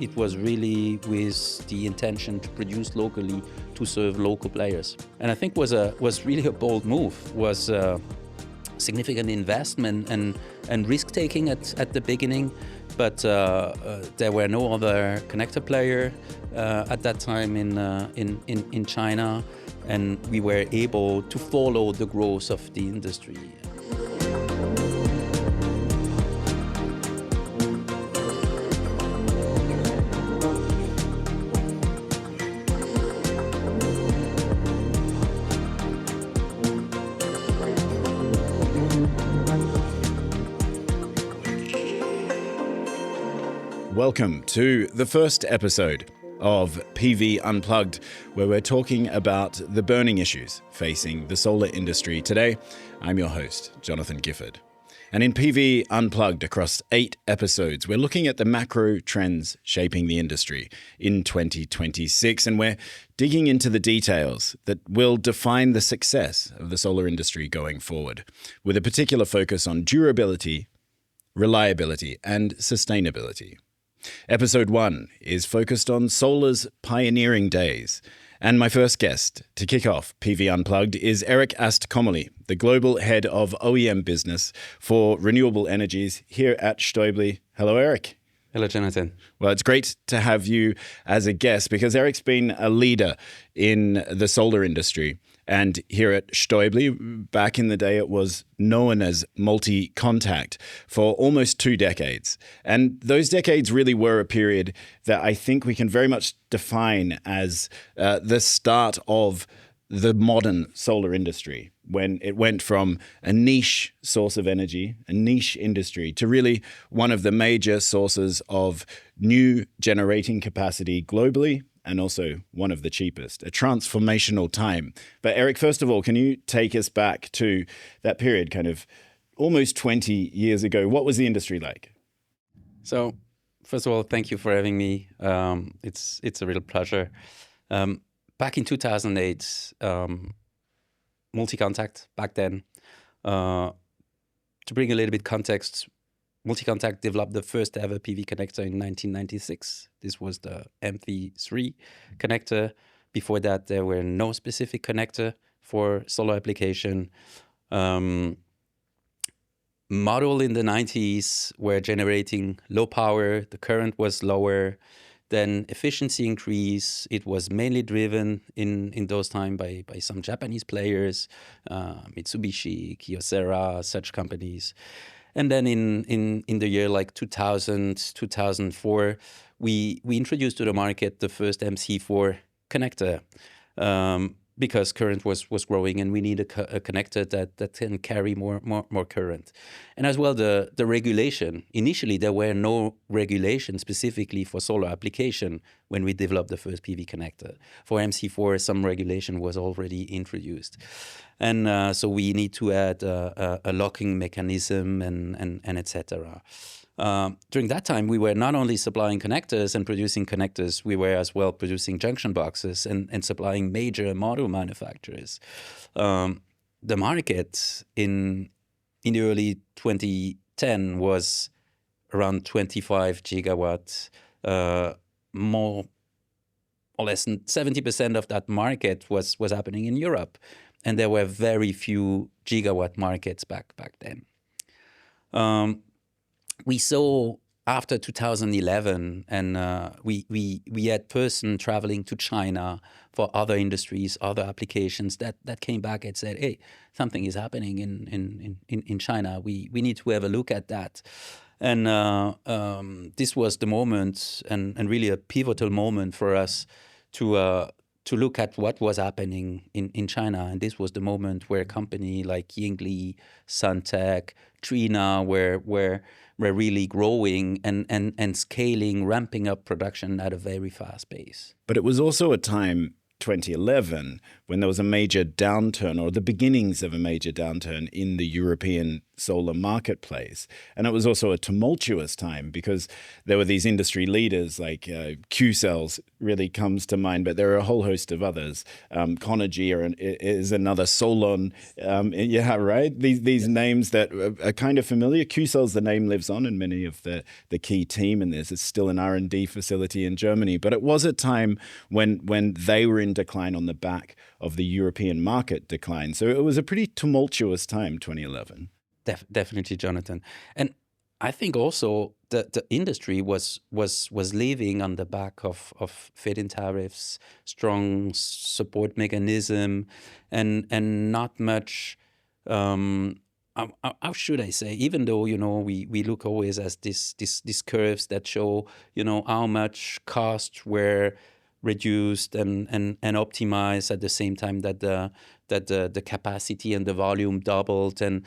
it was really with the intention to produce locally to serve local players. And I think was really a bold move, was significant investment and risk-taking at the beginning, but there were no other connector player at that time in China, and we were able to follow the growth of the industry. Welcome to the first episode of PV Unplugged, where we're talking about the burning issues facing the solar industry today. I'm your host, Jonathan Gifford. And in PV Unplugged, across 8 episodes, we're looking at the macro trends shaping the industry in 2026, and we're digging into the details that will define the success of the solar industry going forward, with a particular focus on durability, reliability, and sustainability. Episode 1 is focused on solar's pioneering days. And my first guest to kick off PV Unplugged is Eric Ast-Comoli, the global head of OEM business for renewable energies here at Stäubli. Hello, Eric. Hello, Jonathan. Well, it's great to have you as a guest because Eric's been a leader in the solar industry. And here at Stäubli, back in the day, it was known as multi-contact for almost 2 decades. And those decades really were a period that I think we can very much define as the start of the modern solar industry, when it went from a niche source of energy, a niche industry, to really one of the major sources of new generating capacity globally, and also one of the cheapest, a transformational time. But Eric, first of all, can you take us back to that period, kind of almost 20 years ago? What was the industry like? So, first of all, thank you for having me. It's a real pleasure. Back in 2008, multi-contact back then. To bring a little bit context, multi-contact developed the first ever PV connector in 1996. This was the MV3 connector. Before that, there were no specific connector for solar application. Model in the 90s were generating low power. The current was lower. Then efficiency increase. It was mainly driven in those times by some Japanese players, Mitsubishi, Kyocera, such companies. And then in the year like 2000, 2004, we introduced to the market the first MC4 connector because current was growing and we need a connector that can carry more current. And as well, the regulation. Initially, there were no regulation specifically for solar application when we developed the first PV connector. For MC4, some regulation was already introduced. And so we need to add a locking mechanism and etc. During that time, we were not only supplying connectors and producing connectors, we were as well producing junction boxes and supplying major module manufacturers. The market in the early 2010 was around 25 gigawatts. More or less than 70% of that market was happening in Europe. And there were very few gigawatt markets back then. We saw after 2011, and we had person traveling to China for other industries, other applications that came back and said, "Hey, something is happening in China. We need to have a look at that." And this was the moment, and really a pivotal moment for us to look at what was happening in China. And this was the moment where a company like Yingli, Suntech, Trina were really growing and scaling, ramping up production at a very fast pace. But it was also a time, 2011, when there was a major downturn, or the beginnings of a major downturn in the European solar marketplace. And it was also a tumultuous time because there were these industry leaders like Qcells really comes to mind, but there are a whole host of others. Conergy is another. Solon, yeah, right. These names that are kind of familiar. Qcells, the name lives on in many of the key team in this. It's still an R&D facility in Germany, but it was a time when they were in decline on the back of the European market decline. So it was a pretty tumultuous time, 2011. Definitely, Jonathan. And I think also the industry was living on the back of feed-in tariffs, strong support mechanism, and not much. How should I say? Even though we look always as these curves that show how much costs were reduced and optimized at the same time that the capacity and the volume doubled, and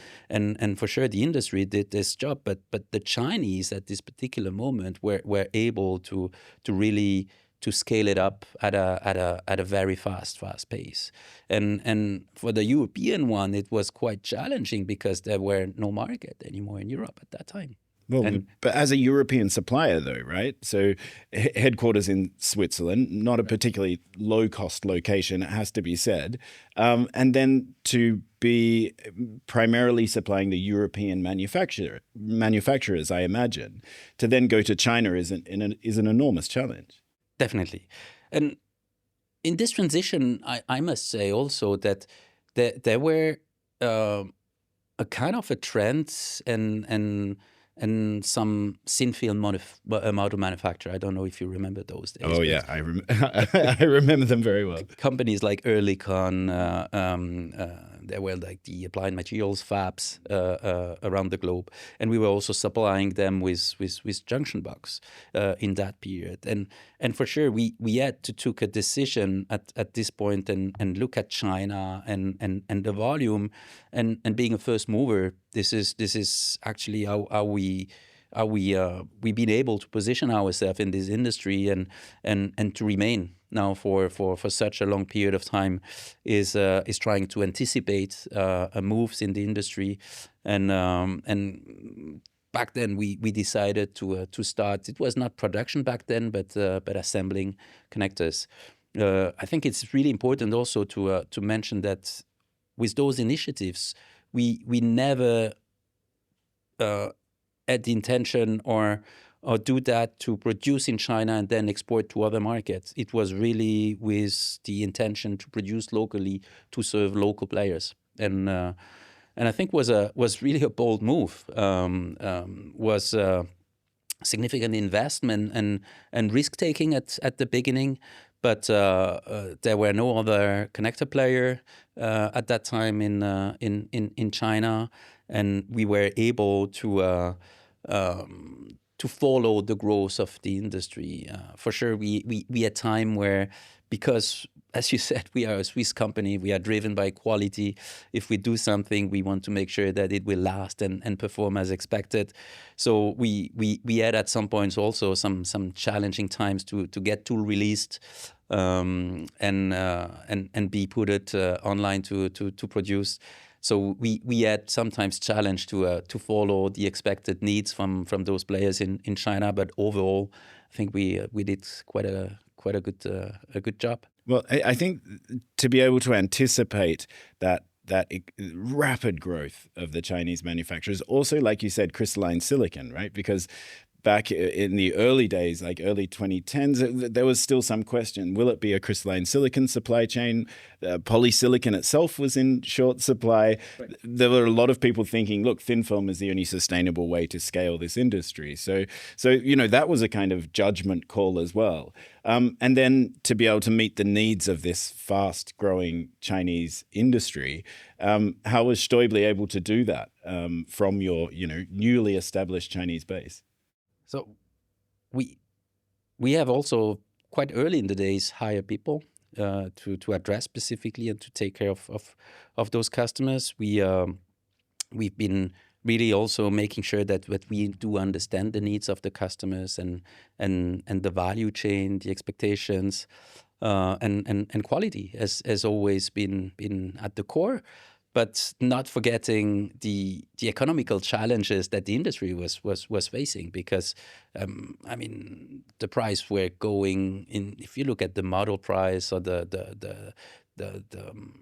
for sure the industry did this job, but the Chinese at this particular moment were able to really to scale it up at a very fast pace, and for the European one it was quite challenging because there were no market anymore in Europe at that time. Well, but as a European supplier, though, right? So headquarters in Switzerland, not a particularly low-cost location, it has to be said. And then to be primarily supplying the European manufacturers, I imagine, to then go to China is an enormous challenge. Definitely. And in this transition, I must say also that there were a kind of a trend and some thin film model manufacturer. I don't know if you remember those days. Oh yeah, I remember them very well. Companies like Oerlikon, there were like the applied materials fabs around the globe, and we were also supplying them with junction box in that period. And for sure, we had to take a decision at this point and look at China and the volume and being a first mover. This is actually how we've been able to position ourselves in this industry and to remain now for such a long period of time is trying to anticipate moves in the industry and back then we decided to start. It was not production back then, but assembling connectors. I think it's really important also to mention that with those initiatives we never had the intention or do that to produce in China and then export to other markets. It was really with the intention to produce locally to serve local players, and I think was really a bold move. Was significant investment and risk taking at the beginning, but there were no other connector player at that time in China, and we were able to follow the growth of the industry. For sure, we had time where, because, as you said, we are a Swiss company, we are driven by quality. If we do something, we want to make sure that it will last and perform as expected. So we had at some points also some challenging times to get tool released and be put it online to produce. So we had sometimes challenge to follow the expected needs from those players in China, but overall, I think we did quite a good job. Well, I think to be able to anticipate that rapid growth of the Chinese manufacturers, also, like you said, crystalline silicon, right? Because back in the early days, like early 2010s, there was still some question. Will it be a crystalline silicon supply chain? Polysilicon itself was in short supply. Right. There were a lot of people thinking, look, thin film is the only sustainable way to scale this industry. So that was a kind of judgment call as well. And then to be able to meet the needs of this fast-growing Chinese industry, how was Stäubli able to do that from your newly established Chinese base? So we have also quite early in the days hired people to address specifically and to take care of those customers. We've been really also making sure that we do understand the needs of the customers and the value chain, the expectations, and quality has always been at the core. but not forgetting the economical challenges that the industry was facing, because I mean, the price were going in. If you look at the model price or the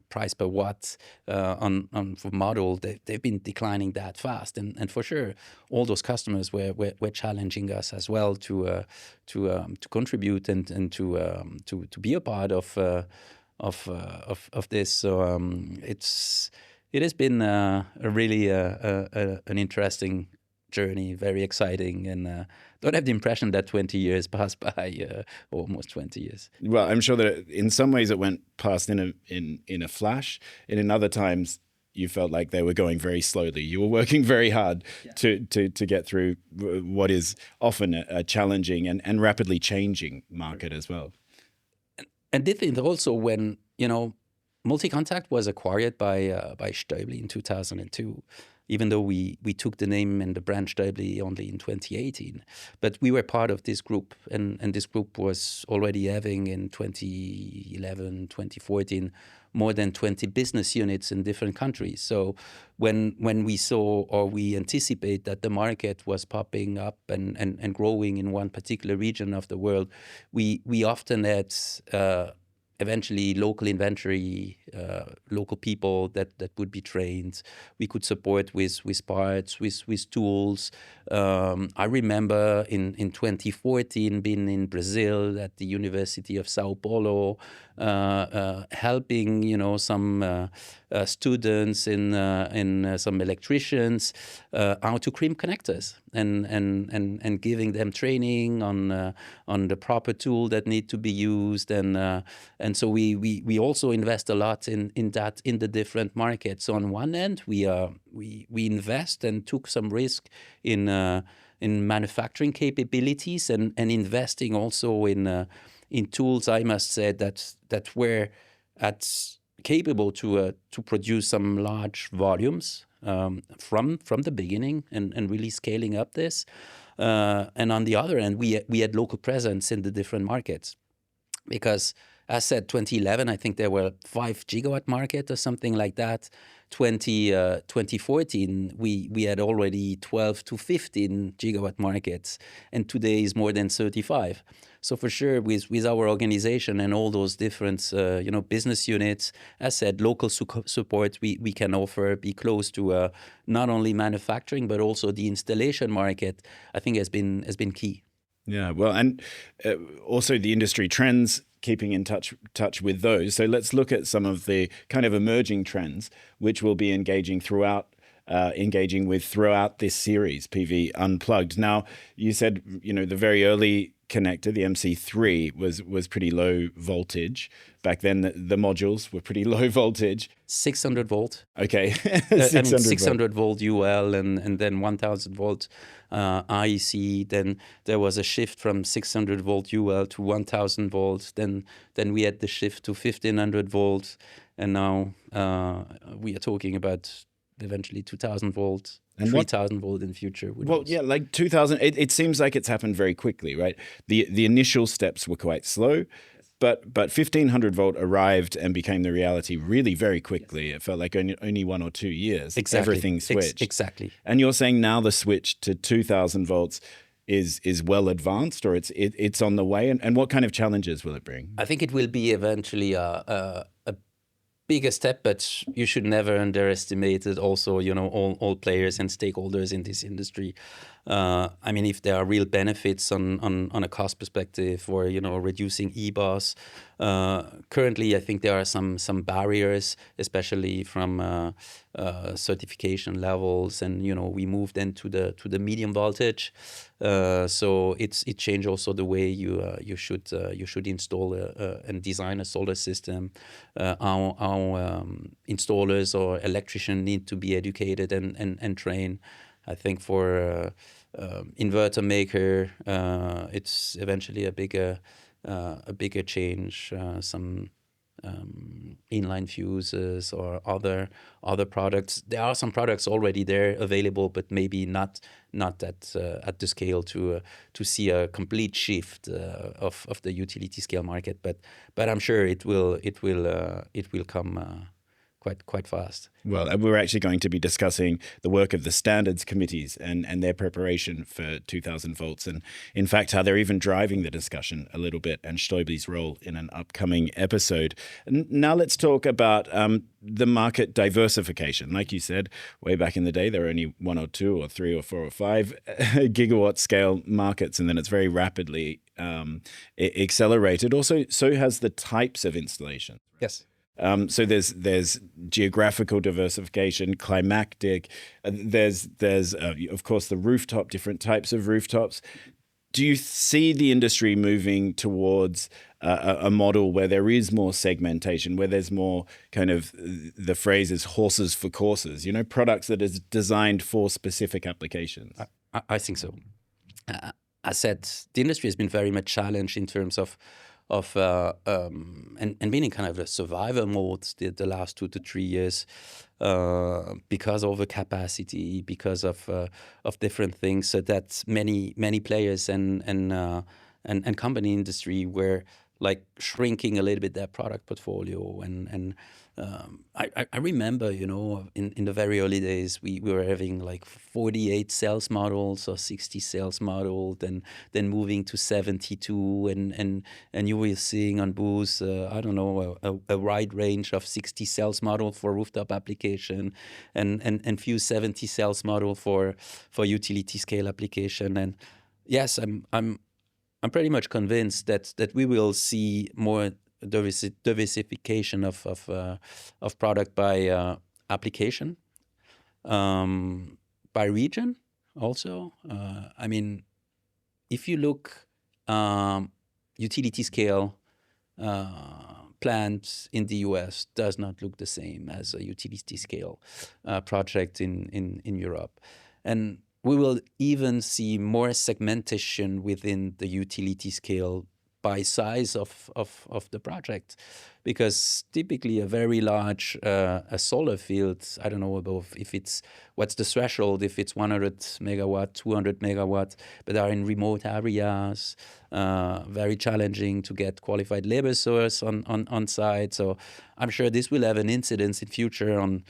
price per watt on for model, they've been declining that fast, and for sure, all those customers were challenging us as well to contribute and to be a part of this. So it has been a really an interesting journey, very exciting, and don't have the impression that 20 years passed by, almost 20 years. Well, I'm sure that in some ways it went past in a flash, and in other times you felt like they were going very slowly. You were working very hard to get through what is often a challenging and rapidly changing market as well. And did it also when, Multi-Contact was acquired by Stäubli in 2002, even though we took the name and the brand Stäubli only in 2018. But we were part of this group, and this group was already having in 2011, 2014, more than 20 business units in different countries. So when we saw, or we anticipate that the market was popping up and growing in one particular region of the world, we often had eventually local inventory, local people that would be trained. We could support with parts, with tools. I remember in 2014 being in Brazil at the University of Sao Paulo, helping some students in some electricians how to crimp connectors, and giving them training on the proper tool that need to be used, and so we also invest a lot in that in the different markets. So on one end, we invest and took some risk in manufacturing capabilities, and investing also in tools, I must say, that were capable to produce some large volumes from the beginning, and really scaling up this. And on the other end, we had local presence in the different markets, because as said, 2011, I think there were 5 gigawatt market or something like that. 2014, we had already 12 to 15 gigawatt markets, and today is more than 35. So for sure, with our organization and all those different business units, as said, local support we can offer, be close to not only manufacturing but also the installation market, I think has been key. Yeah, well, and also the industry trends, keeping in touch with those. So let's look at some of the kind of emerging trends which we'll be engaging with throughout this series, PV Unplugged. Now, you said, the very early connector, the MC3, was pretty low voltage. Back then, the modules were pretty low voltage. 600 volt. Okay. 600 volt UL, and then 1000 volt IEC. Then there was a shift from 600 volt UL to 1000 volts. Then we had the shift to 1500 volts. And now we are talking about eventually 2000 volts. And 3,000 volt in future. Like 2000, it seems like it's happened very quickly, right? The initial steps were quite slow, but 1500 volt arrived and became the reality really very quickly. Yes. It felt like only 1 or 2 years. Exactly. Everything switched. Exactly. And you're saying now the switch to 2000 volts is well advanced, or it's on the way, and what kind of challenges will it bring? I think it will be eventually a bigger step, but you should never underestimate it. Also, all players and stakeholders in this industry. I mean, if there are real benefits on a cost perspective, or reducing EBOS. Currently, I think there are some barriers, especially from certification levels, and we moved then to the medium voltage. So it changed also the way you should install and design a solar system. Our installers or electricians need to be educated and trained. I think for inverter maker, it's eventually a bigger change. Some inline fuses or other products. There are some products already there available, but maybe not at the scale to see a complete shift of the utility scale market. But I'm sure it will come quite fast. Well, we're actually going to be discussing the work of the standards committees and their preparation for 2000 volts, and in fact how they're even driving the discussion a little bit, and Stäubli's role in an upcoming episode. Now let's talk about the market diversification. Like you said, way back in the day, there were only 1 or 2 or 3 or 4 or 5 gigawatt scale markets, and then it's very rapidly accelerated. Also, so has the types of installation. Yes. So there's geographical diversification, climactic. There's of course the rooftop, different types of rooftops. Do you see the industry moving towards a model where there is more segmentation, where there's more kind of, the phrase is horses for courses, products that is designed for specific applications? I think so. I said the industry has been very much challenged in terms of and being in kind of a survival mode the last 2 to 3 years because of overcapacity, because of different things. So that many players and company industry were like shrinking a little bit their product portfolio. And I remember, in the very early days, we were having like 48 sales models or 60 sales models, then moving to 72, and you were seeing on booths, a wide range of 60 sales model for rooftop application, and few 70 sales model for utility scale application. And yes, I'm pretty much convinced that we will see more diversification of product by application, by region also. If you look utility scale plant in the US does not look the same as a utility scale project in Europe. And we will even see more segmentation within the utility scale by size of the project, because typically a very large a solar field, I don't know about what's the threshold, if it's 100 megawatt, 200 megawatt, but are in remote areas, very challenging to get qualified labor source on site. So I'm sure this will have an incidence in future on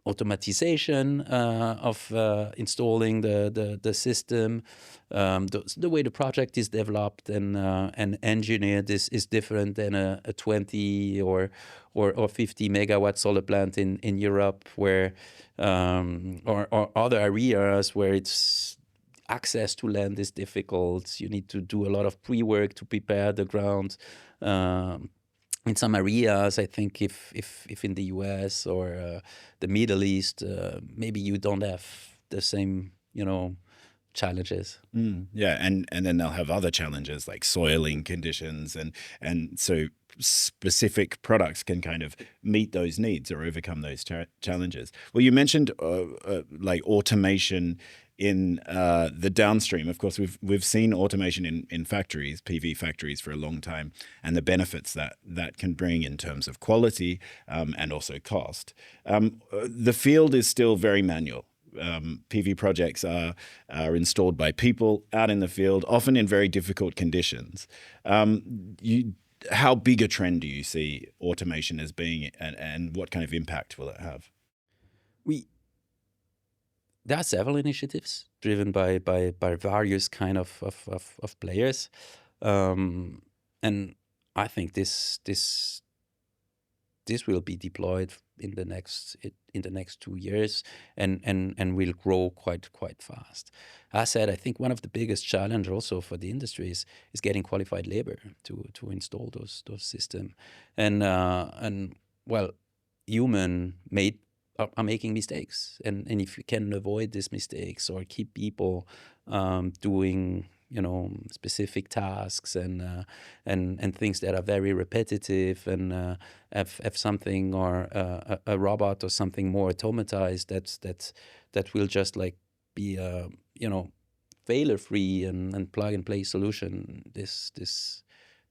automatization of installing the system. The way the project is developed and engineered is different than a 20 or 50 megawatt solar plant in Europe, where or other areas where it's access to land is difficult. You need to do a lot of pre-work to prepare the ground. In some areas, I think if in the US or the Middle East, maybe you don't have the same, challenges. Yeah, and then they'll have other challenges like soiling conditions, and so specific products can kind of meet those needs or overcome those challenges. Well, you mentioned like automation in the downstream. Of course, we've seen automation in factories, PV factories, for a long time, and the benefits that can bring in terms of quality and also cost. The field is still very manual. PV projects are installed by people out in the field, often in very difficult conditions. How big a trend do you see automation as being, and what kind of impact will it have? There are several initiatives driven by various kind of players, and I think this will be deployed in the next 2 years and will grow quite fast. As I said, I think one of the biggest challenge also for the industry is getting qualified labor to install those systems, and well, human made are making mistakes, and if you can avoid these mistakes or keep people doing specific tasks and things that are very repetitive, and have something or a robot or something more automatized that will just like be failure free and plug and play solution. This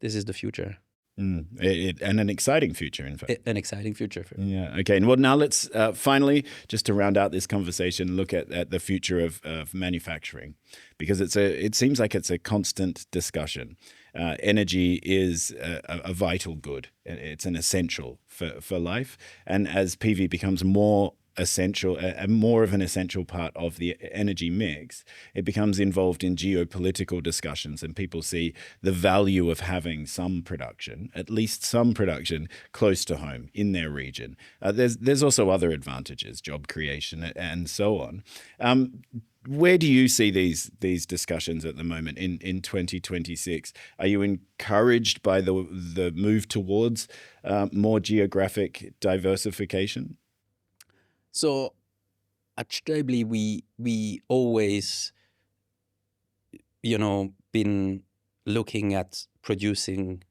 is the future. And an exciting future, in fact. An exciting future. Yeah. Okay. And well, now let's finally, just to round out this conversation, look at the future of manufacturing, because it seems like it's a constant discussion. Energy is a vital good. It's an essential for life. And as PV becomes more essential, more of an essential part of the energy mix, it becomes involved in geopolitical discussions, and people see the value of having some production, at least some production, close to home in their region. There's also other advantages, job creation, and so on. Where do you see these discussions at the moment in 2026? Are you encouraged by the move towards more geographic diversification? So at Stäubli, we always, been looking at producing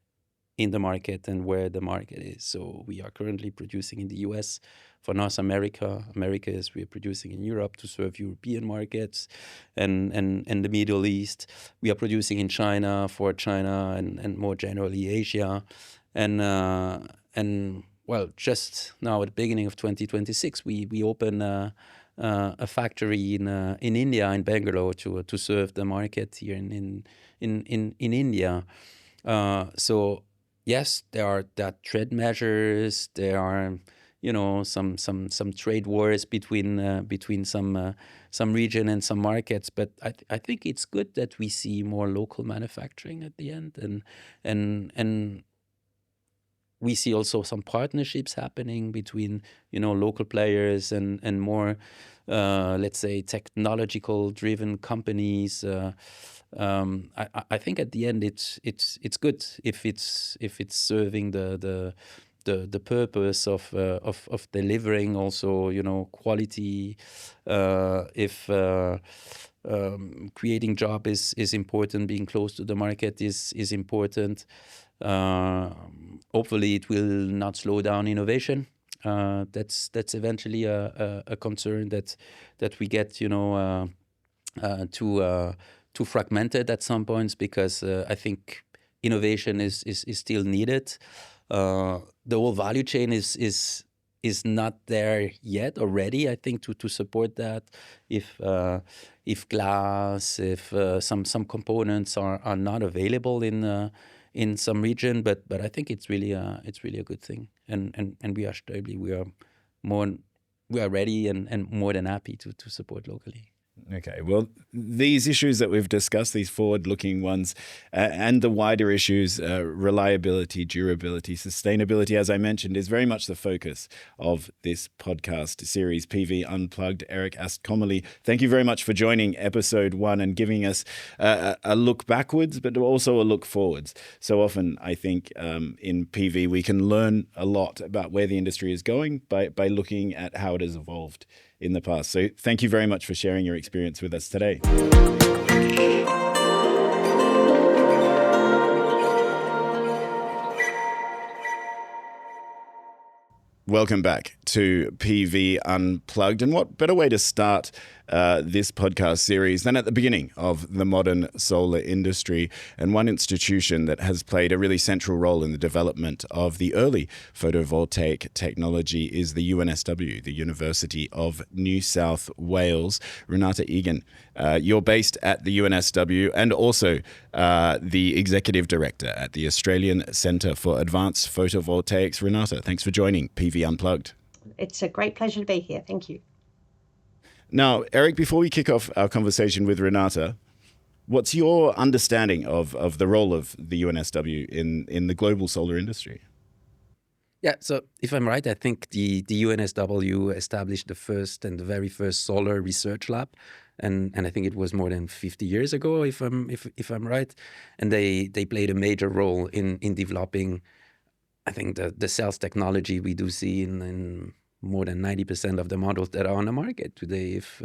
in the market and where the market is. So we are currently producing in the US for North America. Americas, we are producing in Europe to serve European markets and the Middle East. We are producing in China for China and more generally Asia. And well, just now at the beginning of 2026, we open a factory in India, in Bangalore, to serve the market here in India. So yes, there are trade measures. There are some trade wars between some region and some markets. But I think it's good that we see more local manufacturing at the end, and we see also some partnerships happening between local players and more let's say technological driven companies. I think at the end it's good if it's serving the purpose of delivering also quality. If creating job is important, being close to the market is important. Hopefully it will not slow down innovation. That's eventually a concern that we get too fragmented at some points, because I think innovation is still needed. The whole value chain is not there yet already, I think, to support that. If glass, if some components are not available in some region, but I think it's really a good thing, and we are Stäubli, we are ready and more than happy to support locally. Okay, well, these issues that we've discussed, these forward-looking ones, and the wider issues, reliability, durability, sustainability, as I mentioned, is very much the focus of this podcast series, PV Unplugged. Eric Ast-Comoli, thank you very much for joining episode 1 and giving us a look backwards, but also a look forwards. So often, I think, in PV, we can learn a lot about where the industry is going by looking at how it has evolved in the past. So thank you very much for sharing your experience with us today. Welcome back to PV Unplugged. And what better way to start this podcast series than at the beginning of the modern solar industry, and one institution that has played a really central role in the development of the early photovoltaic technology is the UNSW, the University of New South Wales. Renate Egan, you're based at the UNSW and also the Executive Director at the Australian Centre for Advanced Photovoltaics. Renate, thanks for joining PV Unplugged. It's a great pleasure to be here. Thank you. Now, Eric, before we kick off our conversation with Renate, what's your understanding of the role of the UNSW in the global solar industry? Yeah, so if I'm right, I think the UNSW established the very first solar research lab, and I think it was more than 50 years ago, if I'm right, and they played a major role in developing, I think, the cells technology we do see in more than 90% of the models that are on the market today. If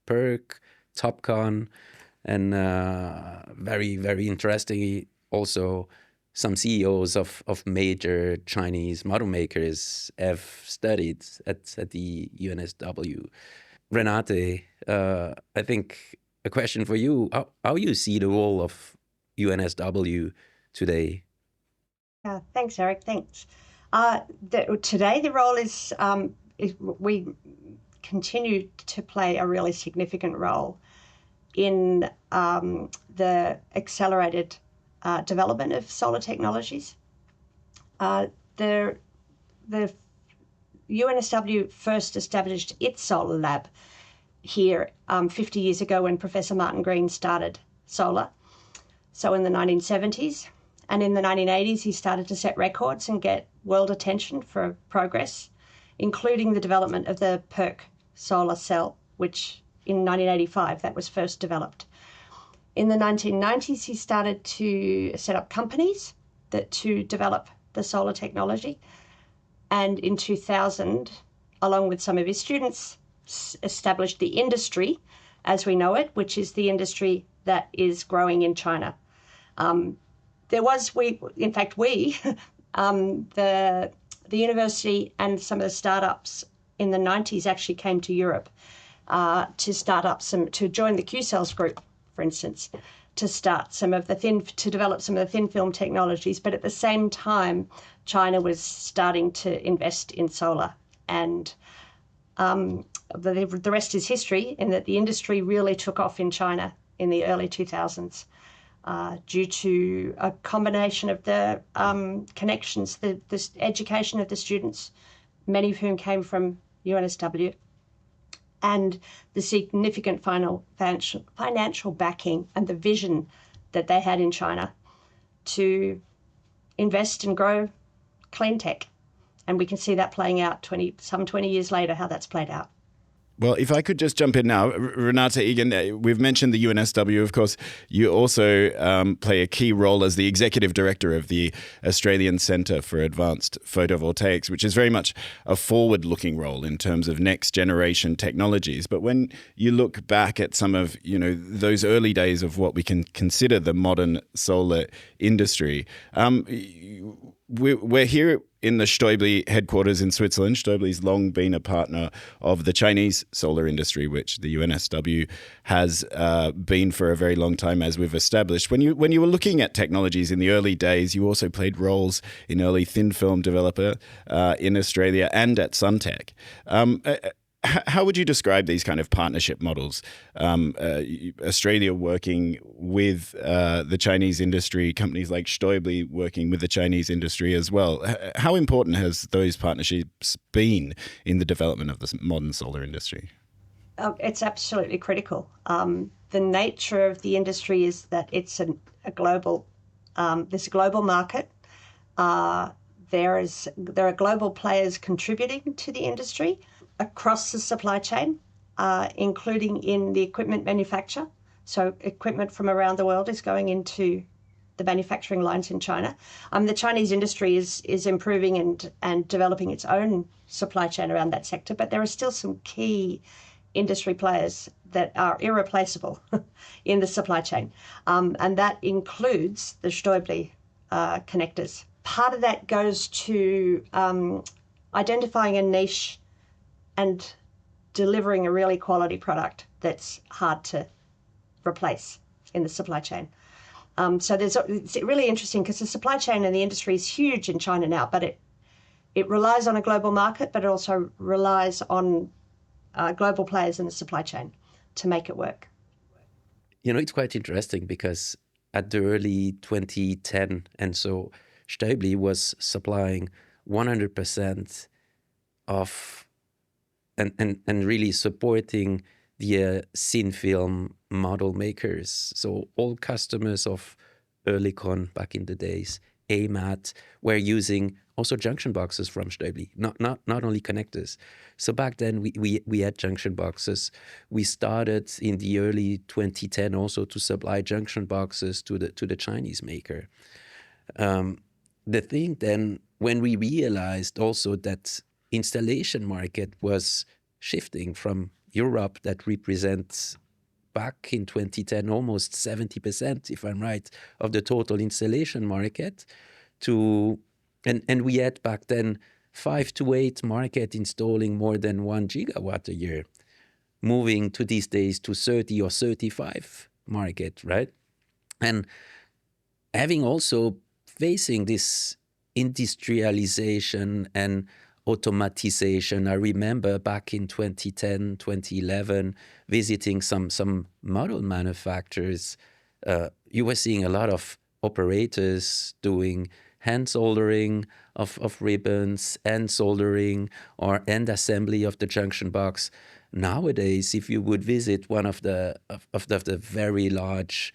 PERC, TOPCon, and very, very interestingly, also some CEOs of major Chinese model makers have studied at the UNSW. Renate, I think a question for you: how you see the role of UNSW today? Thanks, Eric. Thanks. Today, the role is we continue to play a really significant role in the accelerated development of solar technologies. The UNSW first established its solar lab here 50 years ago when Professor Martin Green started solar, so in the 1970s. And in the 1980s, he started to set records and get world attention for progress, including the development of the PERC solar cell, which in 1985, that was first developed. In the 1990s, he started to set up companies to develop the solar technology. And in 2000, along with some of his students, established the industry as we know it, which is the industry that is growing in China. The university and some of the startups in the 90s actually came to Europe to join the Q-Cells group, for instance, to develop some of the thin film technologies. But at the same time, China was starting to invest in solar, and the rest is history, in that the industry really took off in China in the early 2000s. Due to a combination of the connections, the education of the students, many of whom came from UNSW, and the significant financial backing and the vision that they had in China to invest and grow clean tech. And we can see that playing out 20 years later, how that's played out. Well, if I could just jump in now, Renate Egan, we've mentioned the UNSW. Of course, you also play a key role as the executive director of the Australian Centre for Advanced Photovoltaics, which is very much a forward-looking role in terms of next-generation technologies. But when you look back at some of those early days of what we can consider the modern solar industry, we're here in the Stäubli headquarters in Switzerland. Stäubli's long been a partner of the Chinese solar industry, which the UNSW has been for a very long time, as we've established. When you were looking at technologies in the early days, you also played roles in early thin film developer in Australia and at Suntech. How would you describe these kind of partnership models? Australia working with the Chinese industry, companies like Stäubli working with the Chinese industry as well. How important has those partnerships been in the development of the modern solar industry? It's absolutely critical. The nature of the industry is that it's there's a global market. There are global players contributing to the industry across the supply chain, including in the equipment manufacture. So equipment from around the world is going into the manufacturing lines in China. The Chinese industry is improving and developing its own supply chain around that sector, but there are still some key industry players that are irreplaceable in the supply chain, and that includes the Stäubli connectors. Part of that goes to identifying a niche and delivering a really quality product that's hard to replace in the supply chain. So it's really interesting because the supply chain and the industry is huge in China now, but it relies on a global market, but it also relies on global players in the supply chain to make it work. It's quite interesting because at the early 2010, and so Stäubli was supplying 100% of and really supporting the thin film model makers. So all customers of Oerlikon back in the days, AMAT, were using also junction boxes from Stäubli, not only connectors. So back then we had junction boxes. We started in the early 2010 also to supply junction boxes to the Chinese maker. The thing then, when we realized also that installation market was shifting from Europe, that represents back in 2010 almost 70%, if I'm right, of the total installation market, and we had back then 5 to 8 market installing more than 1 gigawatt a year, moving to these days to 30 or 35 market, right? And having also facing this industrialization and automatization. I remember back in 2010, 2011, visiting some model manufacturers. You were seeing a lot of operators doing hand soldering of ribbons, end soldering, or end assembly of the junction box. Nowadays, if you would visit one of the very large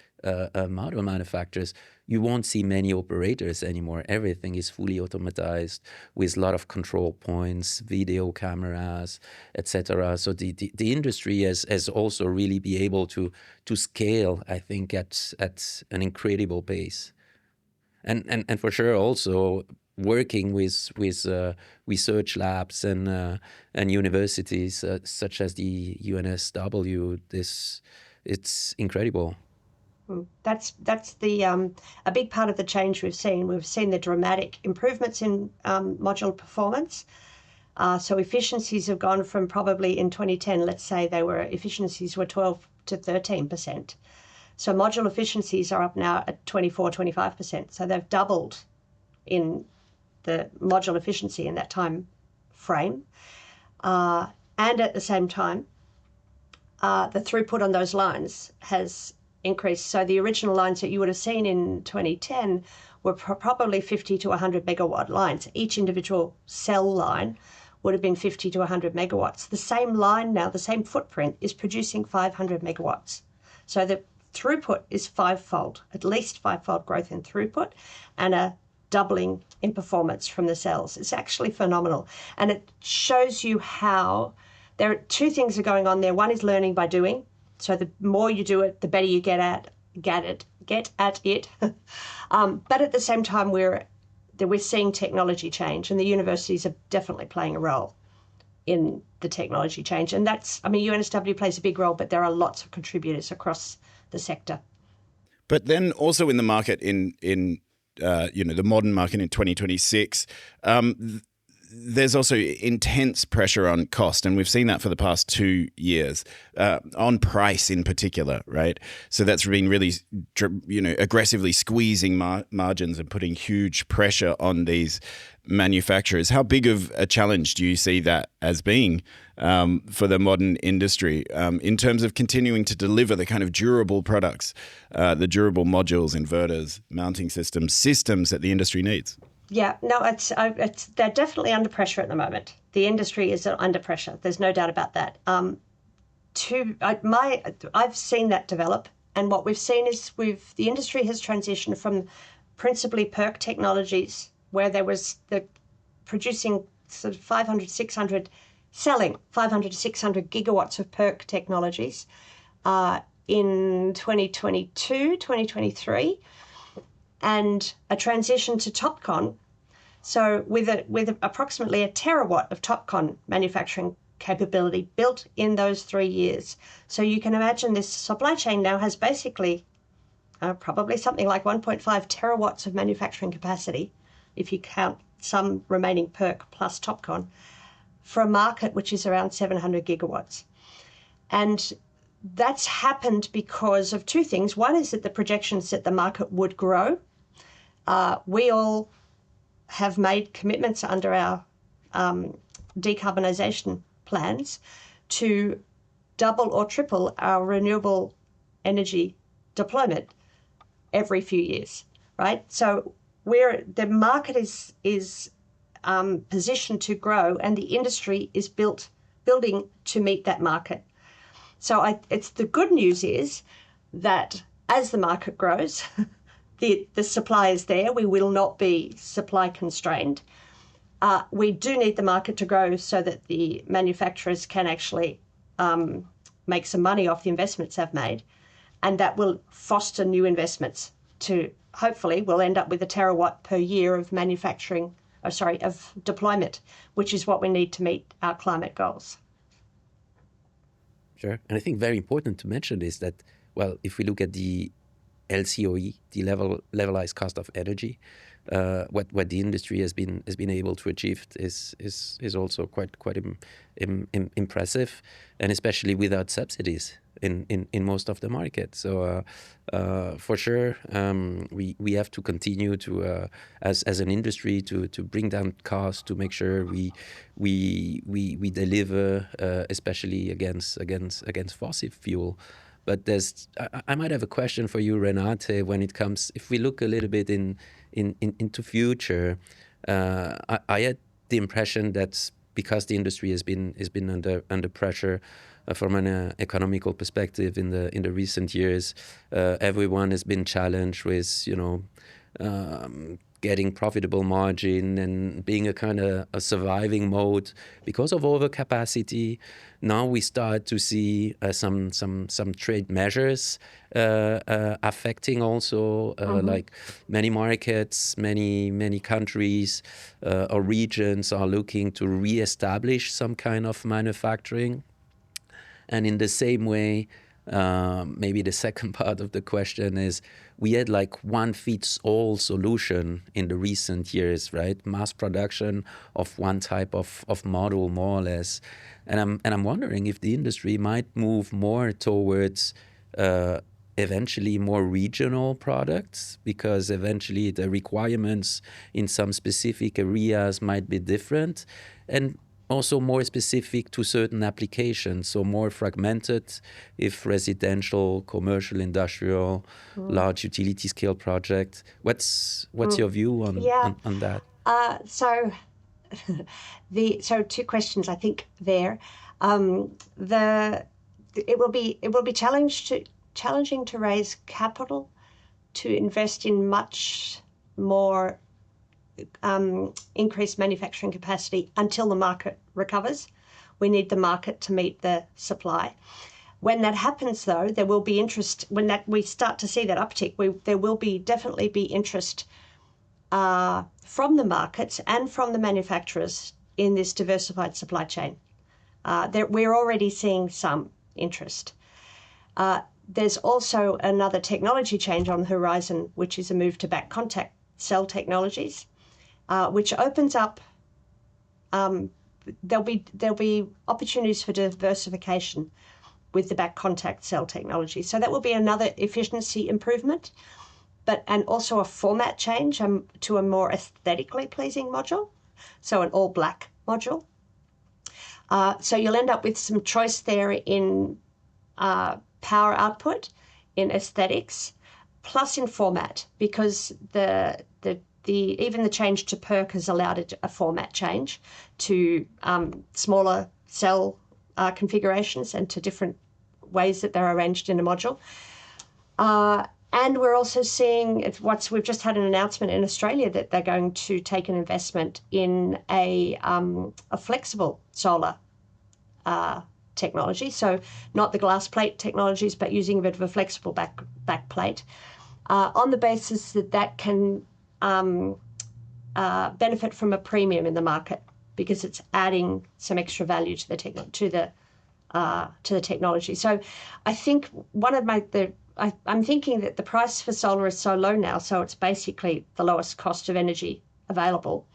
model manufacturers, you won't see many operators anymore. Everything is fully automatized with a lot of control points, video cameras, etc. So the industry has also really be able to scale, I think, at an incredible pace. And for sure also working with research labs and universities such as the UNSW, it's incredible. That's the a big part of the change we've seen. We've seen the dramatic improvements in module performance. So efficiencies have gone from probably in 2010, let's say efficiencies were 12 to 13%. So module efficiencies are up now at 24, 25%. So they've doubled in the module efficiency in that time frame. And at the same time, the throughput on those lines has increased. So the original lines that you would have seen in 2010 were probably 50 to 100 megawatt lines. Each individual cell line would have been 50 to 100 megawatts. The same line now, the same footprint, is producing 500 megawatts. So the throughput is fivefold, at least fivefold growth in throughput, and a doubling in performance from the cells. It's actually phenomenal. And it shows you how there are two things are going on there. One is learning by doing. So the more you do it, the better you get at it. But at the same time, we're seeing technology change, and the universities are definitely playing a role in the technology change. And UNSW plays a big role, but there are lots of contributors across the sector. But then also in the market in the modern market in 2026, there's also intense pressure on cost, and we've seen that for the past 2 years, on price in particular, right? So that's been really, aggressively squeezing margins and putting huge pressure on these manufacturers. How big of a challenge do you see that as being for the modern industry in terms of continuing to deliver the kind of durable products, the durable modules, inverters, mounting systems that the industry needs? Yeah, no, they're definitely under pressure at the moment. The industry is under pressure. There's no doubt about that. I've seen that develop, and what we've seen is the industry has transitioned from principally PERC technologies, where there was the producing sort of 500, 600, selling 500 to 600 gigawatts of PERC technologies in 2022, 2023. And a transition to TOPCon. So with approximately a terawatt of TOPCon manufacturing capability built in those 3 years. So you can imagine this supply chain now has basically probably something like 1.5 terawatts of manufacturing capacity, if you count some remaining PERC plus TOPCon, for a market which is around 700 gigawatts. And that's happened because of two things. One is that the projections that the market would grow. We all have made commitments under our decarbonisation plans to double or triple our renewable energy deployment every few years, right? So the market is positioned to grow, and the industry is building to meet that market. So it's the good news is that as the market grows, the supply is there. We will not be supply constrained. We do need the market to grow so that the manufacturers can actually make some money off the investments they've made, and that will foster new investments to hopefully we'll end up with a terawatt per year of of deployment, which is what we need to meet our climate goals. Sure. And I think very important to mention is that, well, if we look at the LCOE, the levelized cost of energy, what the industry has been able to achieve is also quite impressive, and especially without subsidies in most of the market. So for sure, we have to continue to as an industry to bring down costs, to make sure we deliver, especially against fossil fuel. But I might have a question for you, Renate, when it comes, if we look a little bit into future. I had the impression that because the industry has been under pressure from an economical perspective in the recent years, everyone has been challenged with getting profitable margin and being a kind of a surviving mode because of overcapacity. Now we start to see some trade measures affecting also like many markets, many countries or regions are looking to reestablish some kind of manufacturing. And in the same way, maybe the second part of the question is, we had like one fits all solution in the recent years, right? Mass production of one type of model, more or less. And I'm wondering if the industry might move more towards eventually more regional products, because eventually the requirements in some specific areas might be different, and also more specific to certain applications, so more fragmented if residential, commercial, industrial, large utility scale project. What's your view on that? So two questions I think there. It will be challenging to raise capital to invest in much more increased manufacturing capacity until the market recovers. We need the market to meet the supply. When that happens, though, there will be interest. When we start to see that uptick, there will definitely be interest from the markets and from the manufacturers in this diversified supply chain. We're already seeing some interest. There's also another technology change on the horizon, which is a move to back contact cell technologies, which opens up. There'll be opportunities for diversification with the back contact cell technology. So that will be another efficiency improvement, and also a format change to a more aesthetically pleasing module, so an all black module. So you'll end up with some choice there in power output, in aesthetics, plus in format, because even the change to PERC has allowed a format change to smaller cell configurations and to different ways that they're arranged in a module. And we're also seeing we've just had an announcement in Australia that they're going to take an investment in a flexible solar technology. So not the glass plate technologies, but using a bit of a flexible back plate on the basis that can benefit from a premium in the market, because it's adding some extra value to the technology. So I think I'm thinking that the price for solar is so low now, so it's basically the lowest cost of energy available.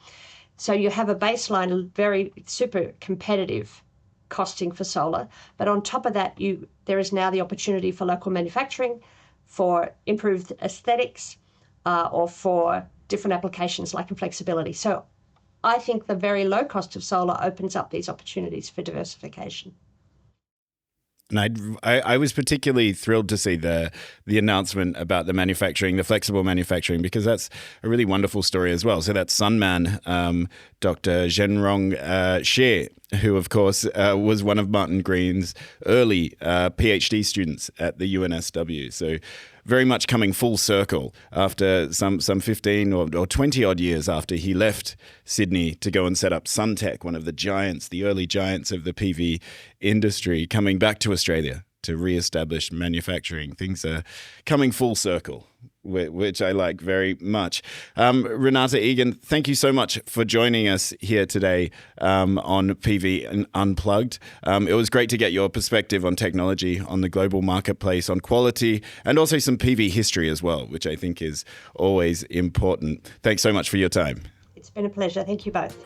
So you have a baseline of very super competitive costing for solar, but on top of that, there is now the opportunity for local manufacturing, for improved aesthetics, or for different applications like in flexibility. So I think the very low cost of solar opens up these opportunities for diversification. And I was particularly thrilled to see the announcement about the flexible manufacturing, because that's a really wonderful story as well. So that's Sunman, Dr. Zhenrong Xie, who of course was one of Martin Green's early PhD students at the UNSW. So very much coming full circle after some 15 or 20 odd years after he left Sydney to go and set up Suntech, one of the early giants of the PV industry, coming back to Australia to re-establish manufacturing. Things are coming full circle. which I like very much. Renate Egan, thank you so much for joining us here today on PV Unplugged. It was great to get your perspective on technology, on the global marketplace, on quality, and also some PV history as well, which I think is always important. Thanks so much for your time. It's been a pleasure. Thank you both.